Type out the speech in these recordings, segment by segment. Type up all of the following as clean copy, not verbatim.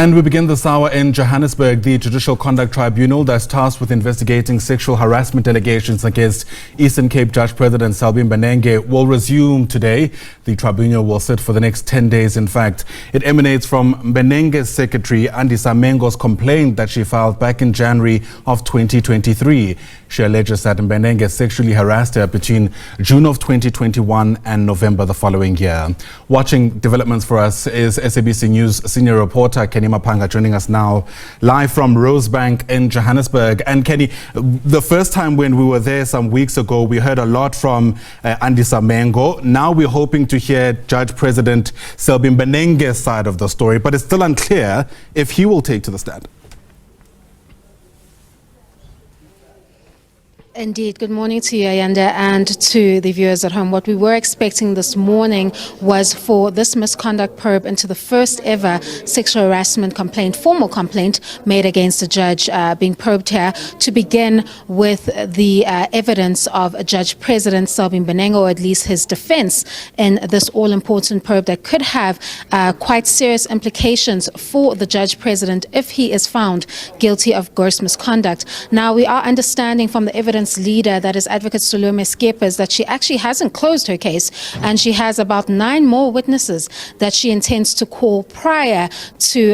And we begin this hour in Johannesburg. The Judicial Conduct Tribunal that's tasked with investigating sexual harassment allegations against Eastern Cape Judge President Selby Mbenenge will resume today. The tribunal will sit for the next 10 days, in fact. It emanates from Mbenenge's secretary, Mengo's complaint that she filed back in January of 2023. She alleges that Mbenenge sexually harassed her between June of 2021 and November the following year. Watching developments for us is SABC News senior reporter Canny Maphanga, joining us now live from Rosebank in Johannesburg. And Kenny, the first time when we were there some weeks ago, we heard a lot from Andiswa Mengo. Now we're hoping to hear Judge President Selby Mbenenge's side of the story, but it's still unclear if he will take to the stand. Indeed. Good morning to you, Ayanda, and to the viewers at home. What we were expecting this morning was for this misconduct probe into the first ever sexual harassment complaint, formal complaint made against a judge being probed here, to begin with the evidence of Judge President Selby Mbenenge, or at least his defense in this all-important probe that could have quite serious implications for the Judge President if he is found guilty of gross misconduct. Now, we are understanding from the evidence leader, that is Advocate Salome Skeepers, that she actually hasn't closed her case, and she has about 9 more witnesses that she intends to call prior to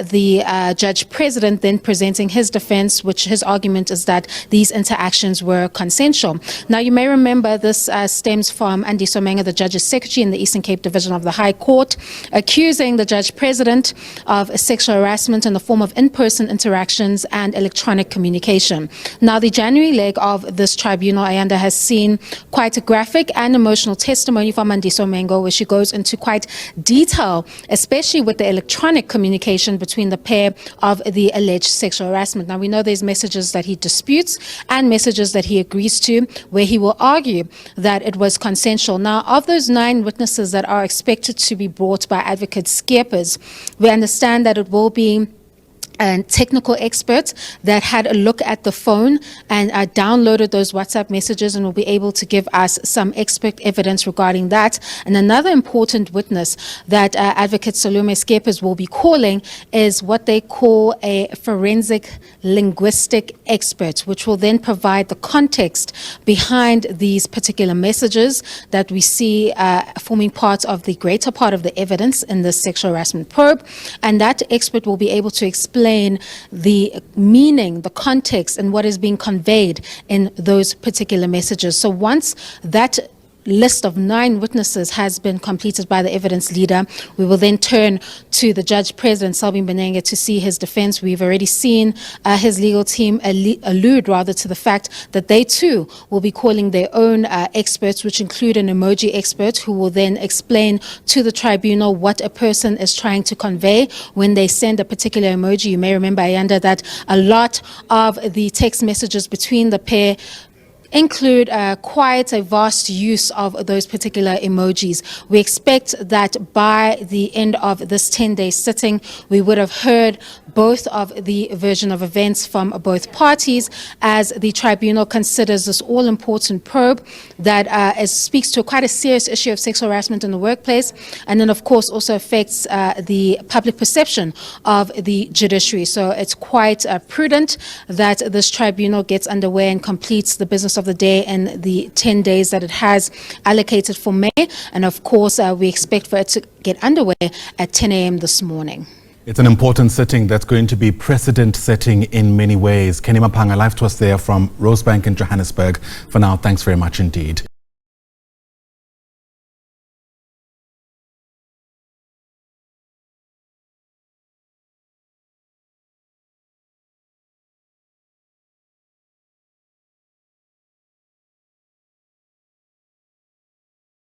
the Judge President then presenting his defense, which his argument is that these interactions were consensual. Now, you may remember this stems from Andiswa, the judge's secretary in the Eastern Cape Division of the High Court, accusing the Judge President of sexual harassment in the form of in-person interactions and electronic communication. Now, the January leg of this tribunal, Ayanda, has seen quite a graphic and emotional testimony from Andiswa, where she goes into quite detail, especially with the electronic communication between the pair of the alleged sexual harassment. Now, we know there's messages that he disputes and messages that he agrees to, where he will argue that it was consensual. Now, of those 9 witnesses that are expected to be brought by Advocate Skeepers, we understand that it will be and technical experts that had a look at the phone and downloaded those WhatsApp messages and will be able to give us some expert evidence regarding that. And another important witness that Advocate Salome Skeepers will be calling is what they call a forensic linguistic expert, which will then provide the context behind these particular messages that we see forming part of the greater part of the evidence in the sexual harassment probe. And that expert will be able to explain the meaning, the context, and what is being conveyed in those particular messages. So once that list of 9 witnesses has been completed by the evidence leader, we will then turn to the Judge President Selby Mbenenge to see his defense. We've already seen his legal team allude to the fact that they too will be calling their own experts, which include an emoji expert who will then explain to the tribunal what a person is trying to convey when they send a particular emoji. You may remember, Ayanda, that a lot of the text messages between the pair include quite a vast use of those particular emojis. We expect that by the end of this 10-day sitting, we would have heard both of the version of events from both parties as the tribunal considers this all-important probe that speaks to quite a serious issue of sexual harassment in the workplace, and then, of course, also affects the public perception of the judiciary. So it's quite prudent that this tribunal gets underway and completes the business of the day in the 10 days that it has allocated for May. And of course, we expect for it to get underway at 10 a.m. this morning. It's an important sitting that's going to be precedent-setting in many ways. Canny Maphanga, live to us there from Rosebank in Johannesburg. For now, thanks very much indeed.